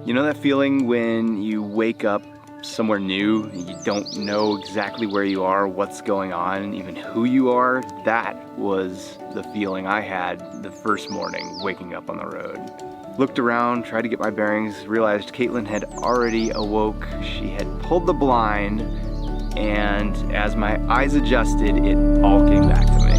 You know that feeling when you wake up somewhere new, you don't know exactly where you are, what's going on, even who you are? That was the feeling I had the first morning waking up on the road. Looked around, tried to get my bearings, realized Caitlin had already awoke. She had pulled the blind, and as my eyes adjusted, it all came back to me.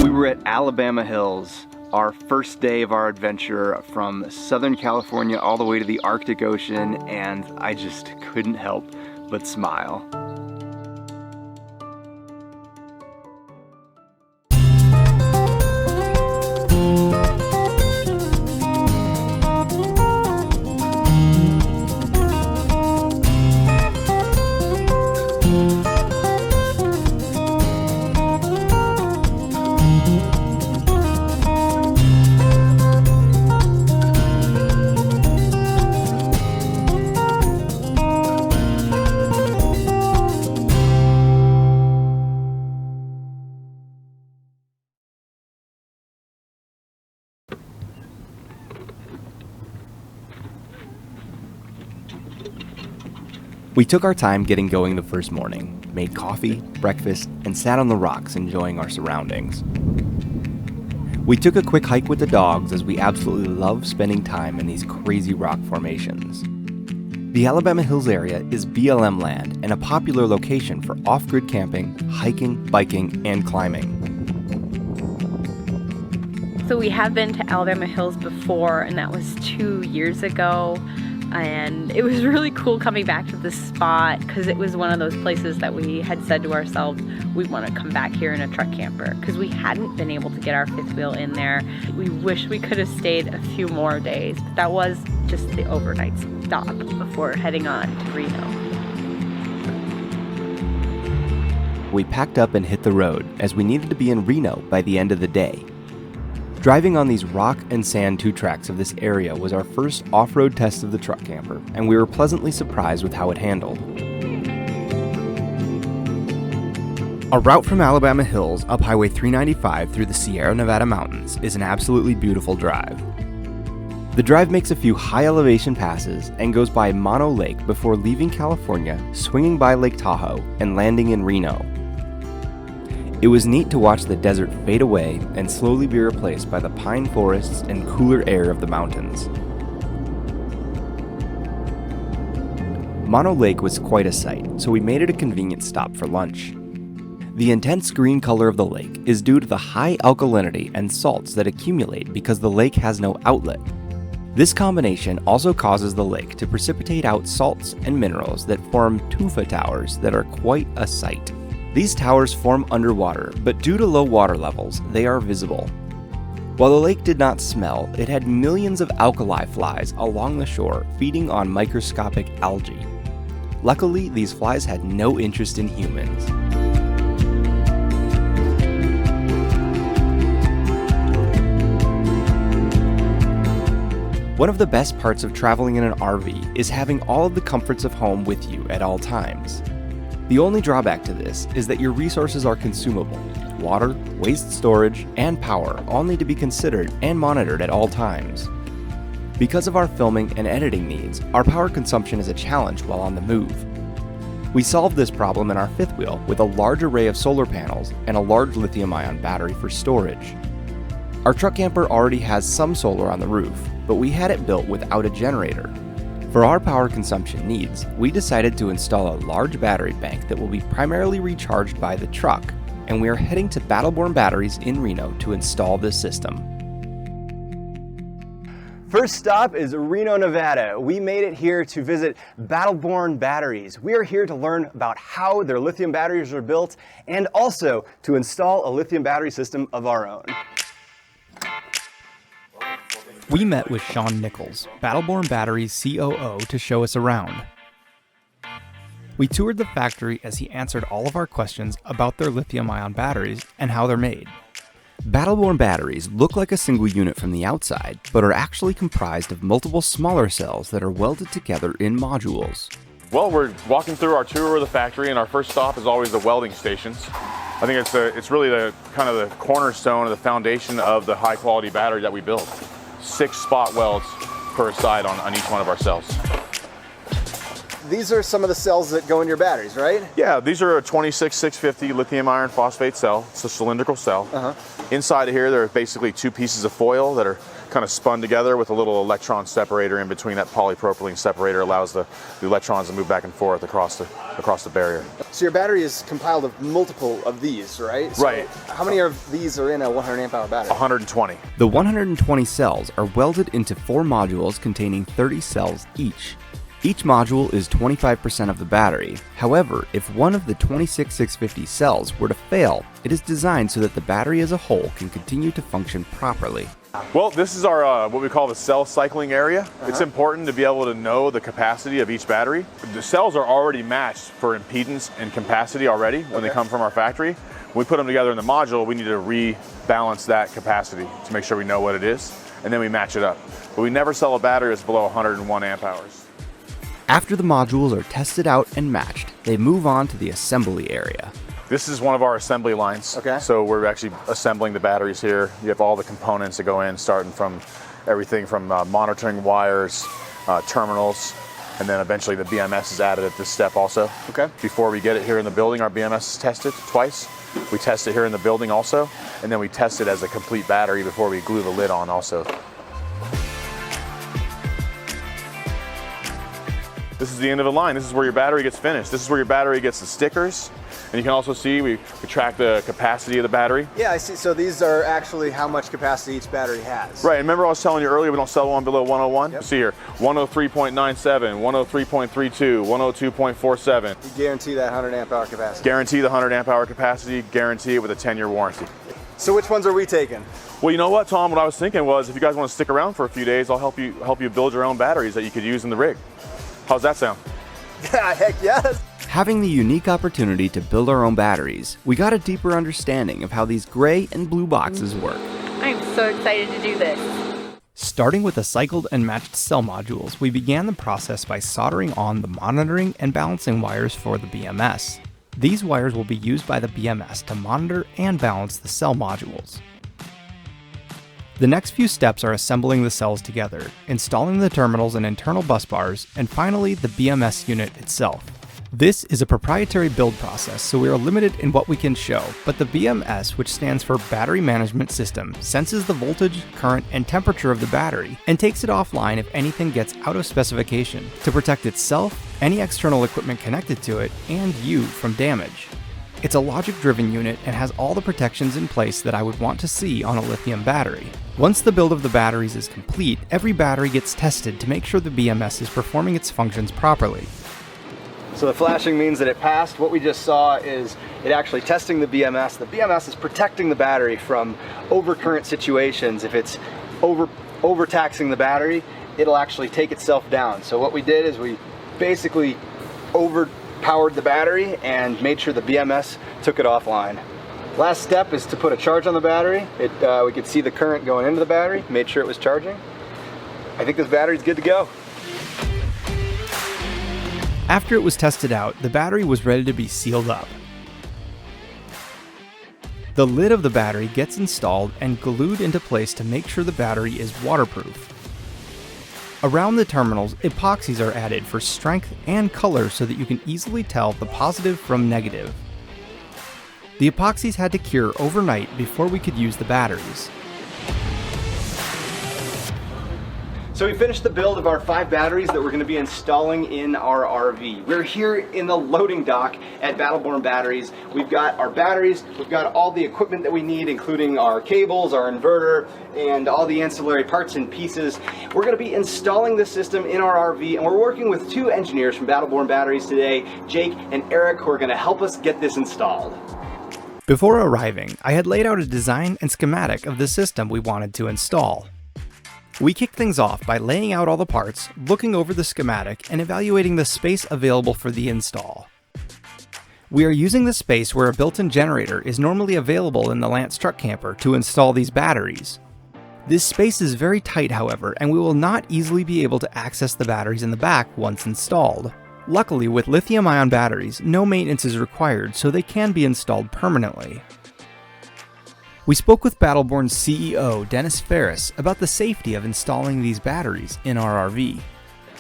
We were at Alabama Hills, our first day of our adventure from Southern California all the way to the Arctic Ocean, and I just couldn't help but smile. We took our time getting going the first morning, made coffee, breakfast, and sat on the rocks enjoying our surroundings. We took a quick hike with the dogs as we absolutely love spending time in these crazy rock formations. The Alabama Hills area is BLM land and a popular location for off-grid camping, hiking, biking, and climbing. So we have been to Alabama Hills before, and that was 2 years ago. And it was really cool coming back to this spot because it was one of those places that we had said to ourselves, we want to come back here in a truck camper because we hadn't been able to get our fifth wheel in there. We wish we could have stayed a few more days, but that was just the overnight stop before heading on to Reno. We packed up and hit the road as we needed to be in Reno by the end of the day. Driving on these rock and sand 2-tracks of this area was our first off-road test of the truck camper, and we were pleasantly surprised with how it handled. Our route from Alabama Hills up Highway 395 through the Sierra Nevada mountains is an absolutely beautiful drive. The drive makes a few high-elevation passes and goes by Mono Lake before leaving California, swinging by Lake Tahoe, and landing in Reno. It was neat to watch the desert fade away and slowly be replaced by the pine forests and cooler air of the mountains. Mono Lake was quite a sight, so we made it a convenient stop for lunch. The intense green color of the lake is due to the high alkalinity and salts that accumulate because the lake has no outlet. This combination also causes the lake to precipitate out salts and minerals that form tufa towers that are quite a sight. These towers form underwater, but due to low water levels, they are visible. While the lake did not smell, it had millions of alkali flies along the shore feeding on microscopic algae. Luckily, these flies had no interest in humans. One of the best parts of traveling in an RV is having all of the comforts of home with you at all times. The only drawback to this is that your resources are consumable. Water, waste storage, and power all need to be considered and monitored at all times. Because of our filming and editing needs, our power consumption is a challenge while on the move. We solved this problem in our fifth wheel with a large array of solar panels and a large lithium-ion battery for storage. Our truck camper already has some solar on the roof, but we had it built without a generator. For our power consumption needs, we decided to install a large battery bank that will be primarily recharged by the truck, and we are heading to Battleborn Batteries in Reno to install this system. First stop is Reno, Nevada. We made it here to visit Battleborn Batteries. We are here to learn about how their lithium batteries are built and also to install a lithium battery system of our own. We met with Sean Nichols, Battleborn Batteries COO, to show us around. We toured the factory as he answered all of our questions about their lithium-ion batteries and how they're made. Battleborn batteries look like a single unit from the outside, but are actually comprised of multiple smaller cells that are welded together in modules. Well, we're walking through our tour of the factory, and our first stop is always the welding stations. I think it's really the kind of the cornerstone of the foundation of the high quality battery that we build. 6 spot welds per side on each one of our cells. These are some of the cells that go in your batteries, right? Yeah, these are a 26650 lithium iron phosphate cell. It's a cylindrical cell. Inside of here, there are basically 2 pieces of foil that are kind of spun together with a little electron separator in between. That polypropylene separator allows the electrons to move back and forth across the barrier. So your battery is compiled of multiple of these, right? So right. How many of these are in a 100 amp hour battery? 120. The 120 cells are welded into 4 modules containing 30 cells each. Each module is 25% of the battery. However, if one of the 26650 cells were to fail, it is designed so that the battery as a whole can continue to function properly. Well, this is our what we call the cell cycling area. It's important to be able to know the capacity of each battery. The cells are already matched for impedance and capacity already when they come from our factory. When we put them together in the module, we need to rebalance that capacity to make sure we know what it is, and then we match it up. But we never sell a battery that's below 101 amp hours. After the modules are tested out and matched, they move on to the assembly area. This is one of our assembly lines. Okay. So we're actually assembling the batteries here. You have all the components that go in, starting from everything from monitoring wires, terminals, and then eventually the BMS is added at this step also. Okay. Before we get it here in the building, our BMS is tested twice. We test it here in the building also, and then we test it as a complete battery before we glue the lid on also. This is the end of the line. This is where your battery gets finished. This is where your battery gets the stickers. And you can also see we track the capacity of the battery. Yeah, I see. So these are actually how much capacity each battery has. Right, and remember I was telling you earlier we don't sell one below 101? Yep. See here, 103.97, 103.32, 102.47. You guarantee that 100 amp hour capacity. Guarantee the 100 amp hour capacity, guarantee it with a 10-year warranty. So which ones are we taking? Well, you know what, Tom, what I was thinking was if you guys want to stick around for a few days, I'll help you build your own batteries that you could use in the rig. How's that sound? Heck yes! Having the unique opportunity to build our own batteries, we got a deeper understanding of how these gray and blue boxes work. I'm so excited to do this. Starting with the cycled and matched cell modules, we began the process by soldering on the monitoring and balancing wires for the BMS. These wires will be used by the BMS to monitor and balance the cell modules. The next few steps are assembling the cells together, installing the terminals and internal bus bars, and finally the BMS unit itself. This is a proprietary build process, so we are limited in what we can show, but the BMS, which stands for Battery Management System, senses the voltage, current, and temperature of the battery and takes it offline if anything gets out of specification to protect itself, any external equipment connected to it, and you from damage. It's a logic-driven unit and has all the protections in place that I would want to see on a lithium battery. Once the build of the batteries is complete, every battery gets tested to make sure the BMS is performing its functions properly. So the flashing means that it passed. What we just saw is it actually testing the BMS. The BMS is protecting the battery from overcurrent situations. If it's overtaxing the battery, it'll actually take itself down. So what we did is we basically overpowered the battery and made sure the BMS took it offline. Last step is to put a charge on the battery. We could see the current going into the battery, made sure it was charging. I think this battery's good to go. After it was tested out, the battery was ready to be sealed up. The lid of the battery gets installed and glued into place to make sure the battery is waterproof. Around the terminals, epoxies are added for strength and color so that you can easily tell the positive from negative. The epoxies had to cure overnight before we could use the batteries. So we finished the build of our 5 batteries that we're going to be installing in our RV. We're here in the loading dock at Battleborn Batteries. We've got our batteries, we've got all the equipment that we need, including our cables, our inverter, and all the ancillary parts and pieces. We're going to be installing this system in our RV, and we're working with 2 engineers from Battleborn Batteries today, Jake and Eric, who are going to help us get this installed. Before arriving, I had laid out a design and schematic of the system we wanted to install. We kicked things off by laying out all the parts, looking over the schematic, and evaluating the space available for the install. We are using the space where a built-in generator is normally available in the Lance truck camper to install these batteries. This space is very tight, however, and we will not easily be able to access the batteries in the back once installed. Luckily, with lithium-ion batteries, no maintenance is required, so they can be installed permanently. We spoke with Battleborn's CEO, Dennis Ferris, about the safety of installing these batteries in our RV.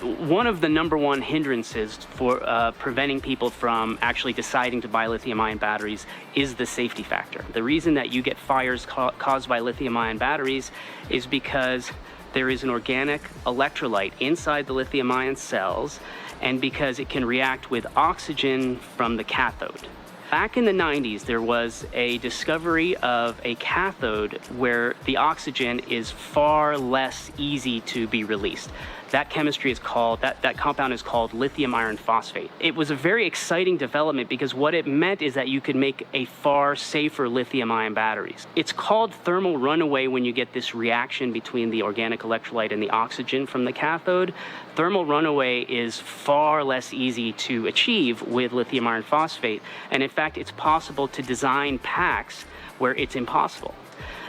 One of the number one hindrances for preventing people from actually deciding to buy lithium-ion batteries is the safety factor. The reason that you get fires caused by lithium-ion batteries is because there is an organic electrolyte inside the lithium-ion cells, and because it can react with oxygen from the cathode. Back in the 90s, there was a discovery of a cathode where the oxygen is far less easy to be released. That chemistry is called, that compound is called lithium iron phosphate. It was a very exciting development because what it meant is that you could make a far safer lithium ion batteries. It's called thermal runaway when you get this reaction between the organic electrolyte and the oxygen from the cathode. Thermal runaway is far less easy to achieve with lithium iron phosphate. And in fact, it's possible to design packs where it's impossible.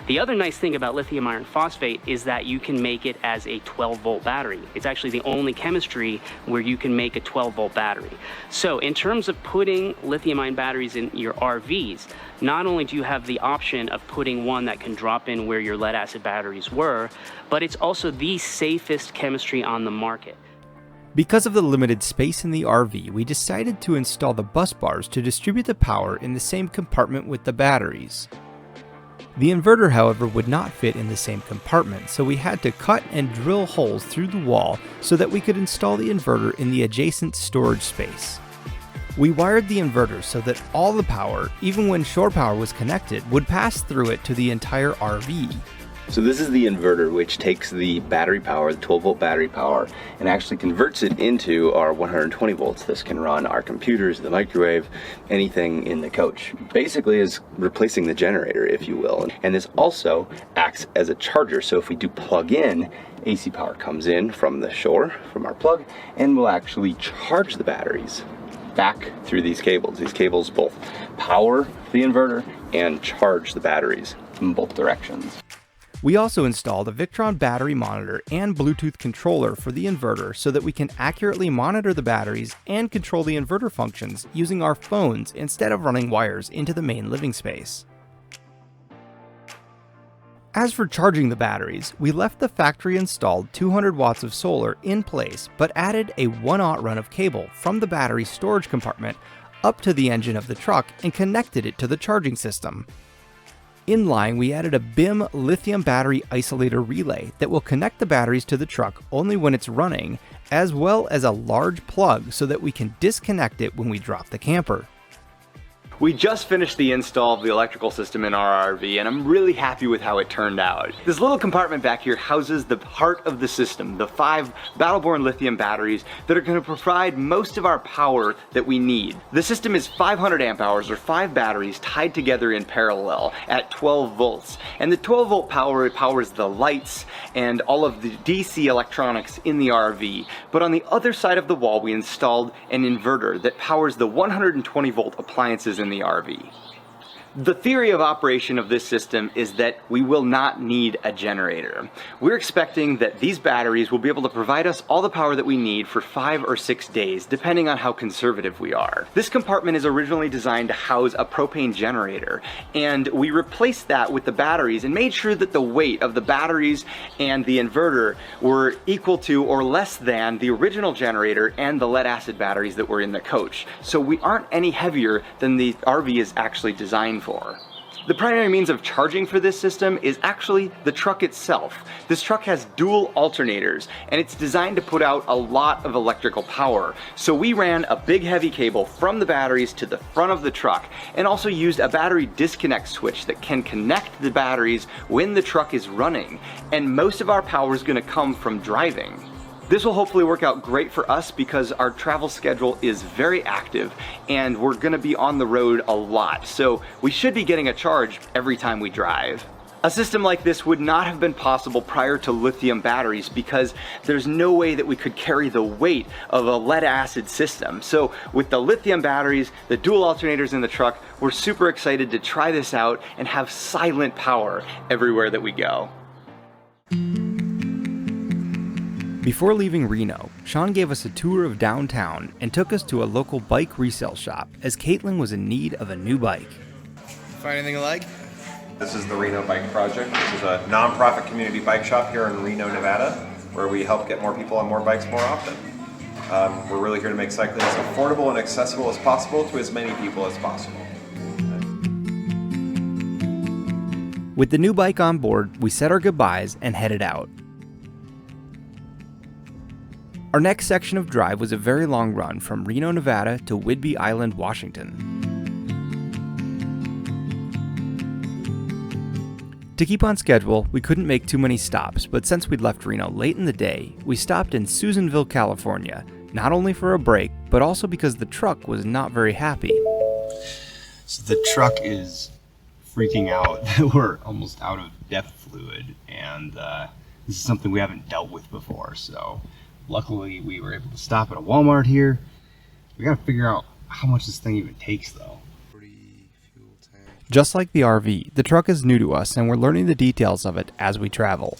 The other nice thing about lithium iron phosphate is that you can make it as a 12-volt battery. It's actually the only chemistry where you can make a 12-volt battery. So in terms of putting lithium-ion batteries in your RVs, not only do you have the option of putting one that can drop in where your lead-acid batteries were, but it's also the safest chemistry on the market. Because of the limited space in the RV, we decided to install the bus bars to distribute the power in the same compartment with the batteries. The inverter, however, would not fit in the same compartment, so we had to cut and drill holes through the wall so that we could install the inverter in the adjacent storage space. We wired the inverter so that all the power, even when shore power was connected, would pass through it to the entire RV. So this is the inverter, which takes the battery power, the 12-volt battery power, and actually converts it into our 120 volts. This can run our computers, the microwave, anything in the coach. Basically is replacing the generator, if you will. And this also acts as a charger. So if we do plug in, AC power comes in from the shore, from our plug, and will actually charge the batteries back through these cables. These cables both power the inverter and charge the batteries in both directions. We also installed a Victron battery monitor and Bluetooth controller for the inverter so that we can accurately monitor the batteries and control the inverter functions using our phones instead of running wires into the main living space. As for charging the batteries, we left the factory installed 200 watts of solar in place but added a 1/0 run of cable from the battery storage compartment up to the engine of the truck and connected it to the charging system. In line, we added a BIM lithium battery isolator relay that will connect the batteries to the truck only when it's running, as well as a large plug so that we can disconnect it when we drop the camper. We just finished the install of the electrical system in our RV, and I'm really happy with how it turned out. This little compartment back here houses the heart of the system, the 5 Battleborn lithium batteries that are going to provide most of our power that we need. The system is 500 amp hours, or 5 batteries tied together in parallel at 12 volts. And the 12 volt power powers the lights and all of the DC electronics in the RV. But on the other side of the wall, we installed an inverter that powers the 120 volt appliances in the RV. The theory of operation of this system is that we will not need a generator. We're expecting that these batteries will be able to provide us all the power that we need for 5 or 6 days, depending on how conservative we are. This compartment is originally designed to house a propane generator, and we replaced that with the batteries and made sure that the weight of the batteries and the inverter were equal to or less than the original generator and the lead-acid batteries that were in the coach. So we aren't any heavier than the RV is actually designed for. The primary means of charging for this system is actually the truck itself. This truck has dual alternators, and it's designed to put out a lot of electrical power. So we ran a big heavy cable from the batteries to the front of the truck, and also used a battery disconnect switch that can connect the batteries when the truck is running. And most of our power is going to come from driving. This will hopefully work out great for us because our travel schedule is very active and we're going to be on the road a lot. So we should be getting a charge every time we drive. A system like this would not have been possible prior to lithium batteries because there's no way that we could carry the weight of a lead acid system. So with the lithium batteries, the dual alternators in the truck, we're super excited to try this out and have silent power everywhere that we go. Before leaving Reno, Sean gave us a tour of downtown and took us to a local bike resale shop as Caitlin was in need of a new bike. Find anything you like? This is the Reno Bike Project. This is a nonprofit community bike shop here in Reno, Nevada, where we help get more people on more bikes more often. We're really here to make cycling as affordable and accessible as possible to as many people as possible. With the new bike on board, we said our goodbyes and headed out. Our next section of drive was a very long run from Reno, Nevada to Whidbey Island, Washington. To keep on schedule, we couldn't make too many stops, but since we'd left Reno late in the day, we stopped in Susanville, California, not only for a break, but also because the truck was not very happy. So the truck is freaking out. We're almost out of depth fluid, and this is something we haven't dealt with before, so luckily we were able to stop at a Walmart here. We gotta figure out how much this thing even takes though. Just like the RV, the truck is new to us and we're learning the details of it as we travel.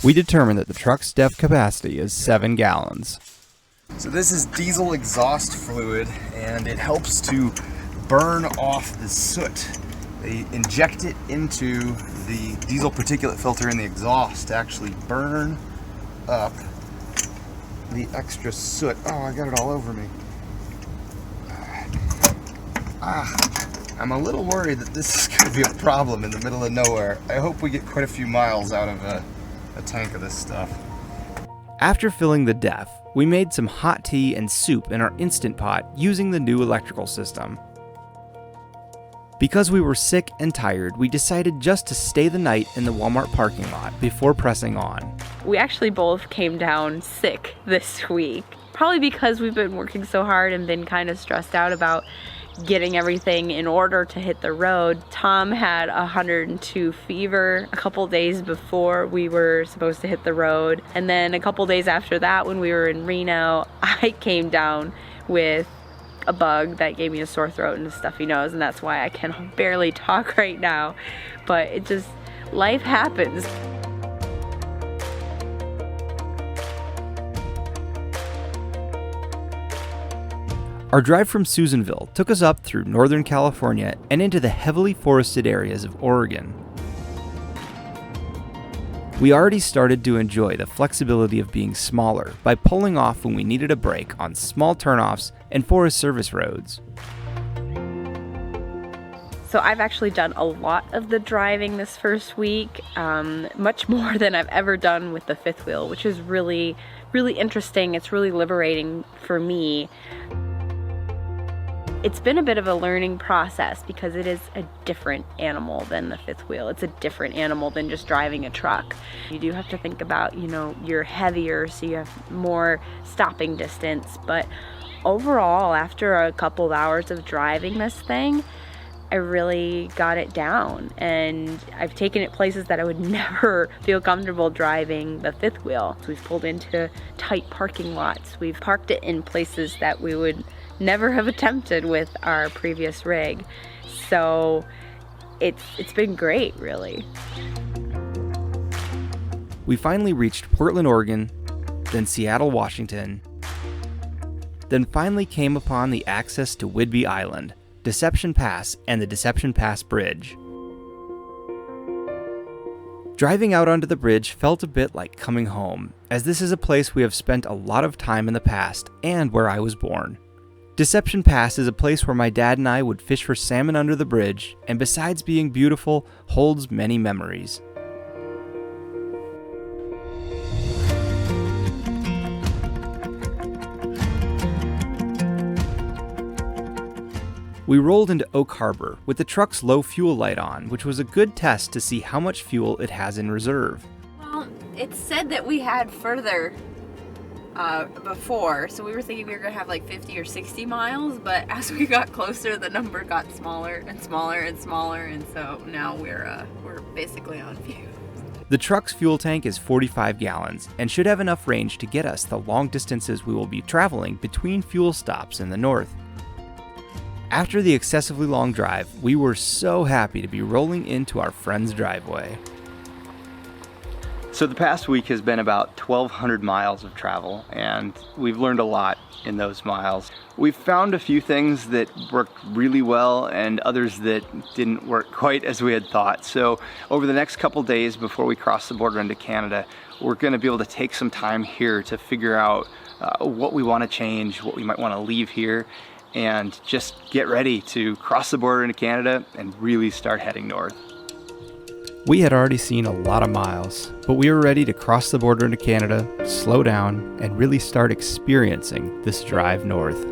We determined that the truck's depth capacity is 7 gallons. So this is diesel exhaust fluid, and it helps to burn off the soot. They inject it into the diesel particulate filter in the exhaust to actually burn up the extra soot. Oh, I got it all over me. I'm a little worried that this is going to be a problem in the middle of nowhere. I hope we get quite a few miles out of a tank of this stuff. After filling the DEF, we made some hot tea and soup in our Instant Pot using the new electrical system. Because we were sick and tired, we decided just to stay the night in the Walmart parking lot before pressing on. We actually both came down sick this week, probably because we've been working so hard and been kind of stressed out about getting everything in order to hit the road. Tom had 102 fever a couple days before we were supposed to hit the road, and then a couple days after that when we were in Reno, I came down with a bug that gave me a sore throat and a stuffy nose, and that's why I can barely talk right now. But it just, life happens. Our drive from Susanville took us up through Northern California and into the heavily forested areas of Oregon. We already started to enjoy the flexibility of being smaller by pulling off when we needed a break on small turnoffs and Forest Service roads. So I've actually done a lot of the driving this first week, much more than I've ever done with the fifth wheel, which is really, really interesting. It's really liberating for me. It's been a bit of a learning process because it is a different animal than the fifth wheel. It's a different animal than just driving a truck. You do have to think about, you're heavier, so you have more stopping distance. But overall, after a couple of hours of driving this thing, I really got it down, and I've taken it places that I would never feel comfortable driving the fifth wheel. So we've pulled into tight parking lots. We've parked it in places that we would never have attempted with our previous rig. So it's been great, really. We finally reached Portland, Oregon, then Seattle, Washington, then finally came upon the access to Whidbey Island, Deception Pass, and the Deception Pass Bridge. Driving out onto the bridge felt a bit like coming home, as this is a place we have spent a lot of time in the past and where I was born. Deception Pass is a place where my dad and I would fish for salmon under the bridge, and besides being beautiful, holds many memories. We rolled into Oak Harbor with the truck's low fuel light on, which was a good test to see how much fuel it has in reserve. Well, it said that we had further before, so we were thinking we were gonna have like 50 or 60 miles, but as we got closer, the number got smaller and smaller and smaller, and so now we're basically on fuel. The truck's fuel tank is 45 gallons and should have enough range to get us the long distances we will be traveling between fuel stops in the north. After the excessively long drive, we were so happy to be rolling into our friend's driveway. So the past week has been about 1,200 miles of travel, and we've learned a lot in those miles. We've found a few things that worked really well and others that didn't work quite as we had thought. So over the next couple days before we cross the border into Canada, we're going to be able to take some time here to figure out what we want to change, what we might want to leave here, and just get ready to cross the border into Canada and really start heading north. We had already seen a lot of miles, but we were ready to cross the border into Canada, slow down, and really start experiencing this drive north.